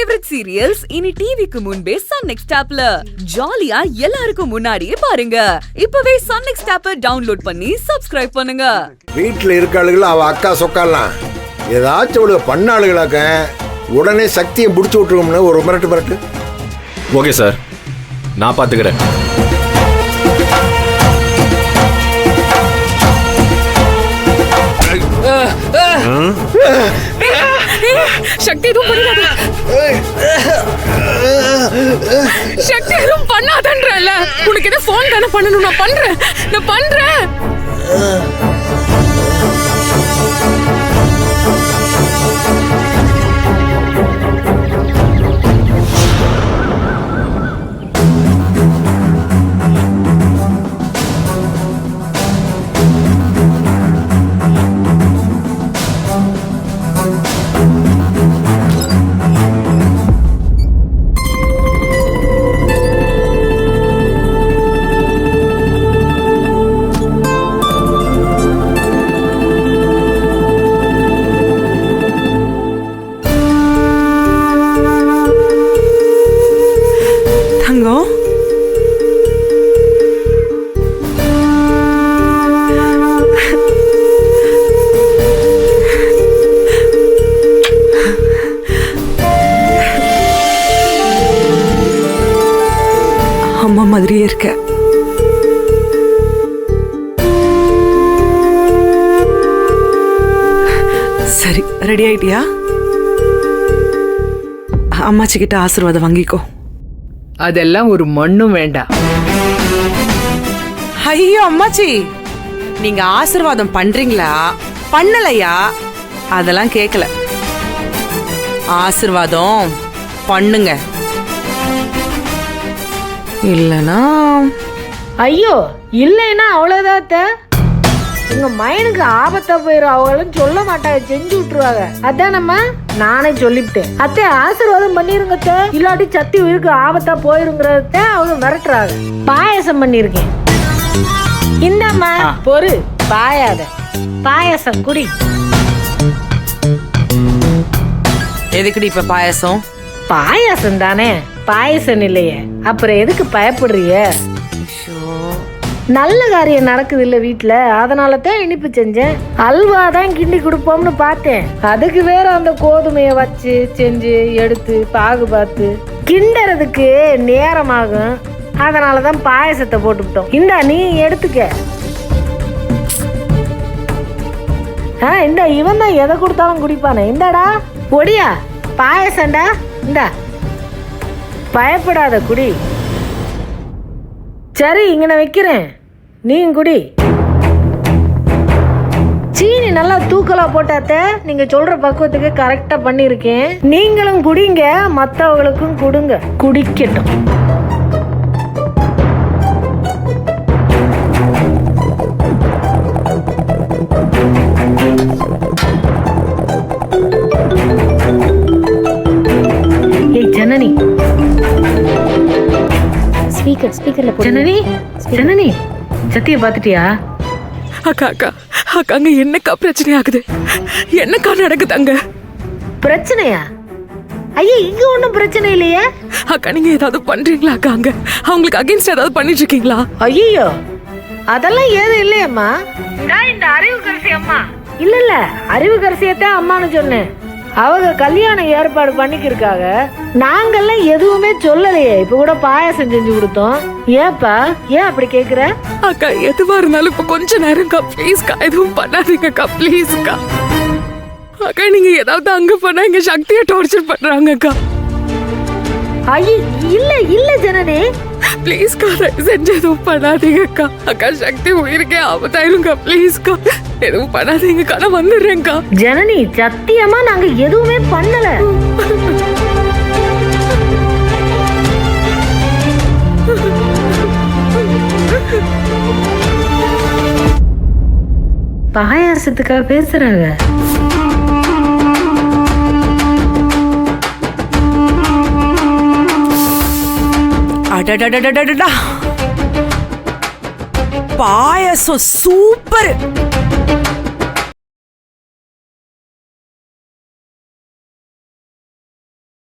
Favourite serials இனி டிவிக்கு முன்பே சன் நெக்ஸ்ட் ஆப்ல ஜாலியா எல்லாருக்கும் முன்னாடியே பாருங்க. இப்பவே சன் நெக்ஸ்ட் ஆப்பை டவுன்லோட் பண்ணி சப்ஸ்கிரைப் பண்ணுங்க. வீட்டுல இருக்காளுகள் அவ அக்கா சொக்கலாம் ஏதாச்சும் ஒரு பண்ணாளுகளாக்க உடனே சக்தியை புடிச்சு விட்டுருவோம்னு ஒரு மிரட்டு. ஓகே சார், நான் பாத்துக்கிறேன். சக்தி எதுவும் பண்ணாத. சக்தி எதுவும் பண்ணாதன்றல. உனக்கு எதை போன் தானே பண்ணணும். நான் பண்றேன். அம்மா மாதிரியே இருக்க. சரி, ரெடி ஆயிட்டியா? அம்மாச்சி கிட்ட ஆசீர்வாதம் வாங்கிக்கோ. அதெல்லாம் ஒரு மண்ணும் வேண்டாம். ஐயோ அம்மாச்சி, நீங்க ஆசீர்வாதம் பண்றீங்களா பண்ணலையா அதெல்லாம் கேட்கல. ஆசீர்வாதம் பண்ணுங்க, இல்லனா ஐயோ இல்லைன்னா அவ்வளவுதான். உங்க மைனுக்கு ஆபத்தா போயிரும். அவங்களும் சொல்ல மாட்டாங்க, செஞ்சு விட்டுருவாங்க. அதான் நம்ம நானே சொல்லிவிட்டேன். அத்தை ஆசீர்வாதம் பண்ணிருங்க, இல்லாட்டி சத்தி உயிருக்கு ஆபத்தா போயிருங்கிறத அவங்க மிரட்டுறாங்க. பாயசம் பண்ணிருக்கேன், இந்தம்மா பொறு. பாயாத பாயசம் குடி. எதுக்குடி இப்ப பாயசம்? பாயசம் தானே, பாயசம் இல்லையே, அப்புறம் எதுக்கு பயப்படுறிய? நல்ல காரியம் நடக்குது இல்ல வீட்டுல, அதனால தான் இனிப்பு செஞ்சேன். அல்வா தான் கிண்டி கொடுப்போம்னு பார்த்தேன். அதுக்கு வேற அந்த கோதுமைய வச்சு செஞ்சு எடுத்து பாகு பார்த்து கிண்டறதுக்கு நேரமாகும். அதனாலதான் பாயசத்தை போட்டுவிட்டோம். இந்தா நீ எடுத்துக்க. இந்த இவன் தான் எதை கொடுத்தாலும் குடிப்பானே. இந்தாடா பொடியா பாயசம்டா, இந்தா. பயப்படாத, குடி. சரி, இங்க நான் வைக்கிறேன், நீ குடி. சீனி நல்லா தூக்கலா போட்டாத்த. நீங்க சொல்ற பக்குவத்துக்கு கரெக்டா பண்ணிருக்கேன். நீங்களும் குடிங்க, மத்தவங்களுக்கும் கொடுங்க, குடிக்கட்டும். ஏய் ஜனனி, ஸ்பீக்கர்ல போடு. ஜனனி சத்திய பாத்துட்டியா? அக்காங்க என்னக்கா பிரச்சனை ஆகுது? என்னக்கா நடக்குது அங்க? பிரச்சனையா? ஐயா இங்க ஒண்ணும் பிரச்சனை இல்லையே. அக்கா நீங்க ஏதாவது பண்றீங்களா? அக்கா அங்க அவங்களுக்கு அகைன்ஸ்ட் ஏதாவது பண்ணிட்டு இருக்கீங்களா? ஐயோ அதெல்லாம் ஏதும் இல்லையம்மா. இந்த அறிவுக்கரசி அம்மா இல்ல அறிவுக்கரசியத்தான் அம்மான்னு சொன்னேன். அவங்க கல்யாணம் ஏற்பாடு பண்ணிக்கிருக்காங்க. நாங்கெல்லாம் எதுவுமே சொல்லலையே. இப்ப கூட பாயாசம் செஞ்சு கொடுத்தோம். ஏப்பா ஏன் அப்படி கேக்குற? அக்கா எதுவா இருந்தாலும் இப்ப கொஞ்ச நேரம்க்கா ப்ளீஸ்க்கா, எதுவும் பண்ணாதீங்கக்கா ப்ளீஸ்க்கா. அக்கா நீங்க ஏதாவது அங்க பண்ணா எங்க சக்தியை டார்ச்சர் பண்றாங்க அக்கா. ஐயோ இல்ல ஜனனி, ப்ளீஸ்க்கா செஞ்சு எதுவும் பண்ணாதீங்கக்கா. அக்கா சக்தி உயிருக்கே ஆபத்தாயிருங்கக்கா ப்ளீஸ்க்கா, எதுவும் பண்ணாதீங்கக்கா. நான் வந்துடுறேன்க்கா. ஜனனி சத்தியமா நாங்க எதுவுமே பண்ணல. பாயாசத்துக்காக பேசுறாங்க. அடடடடடடா, பாயசம் சூப்பர்.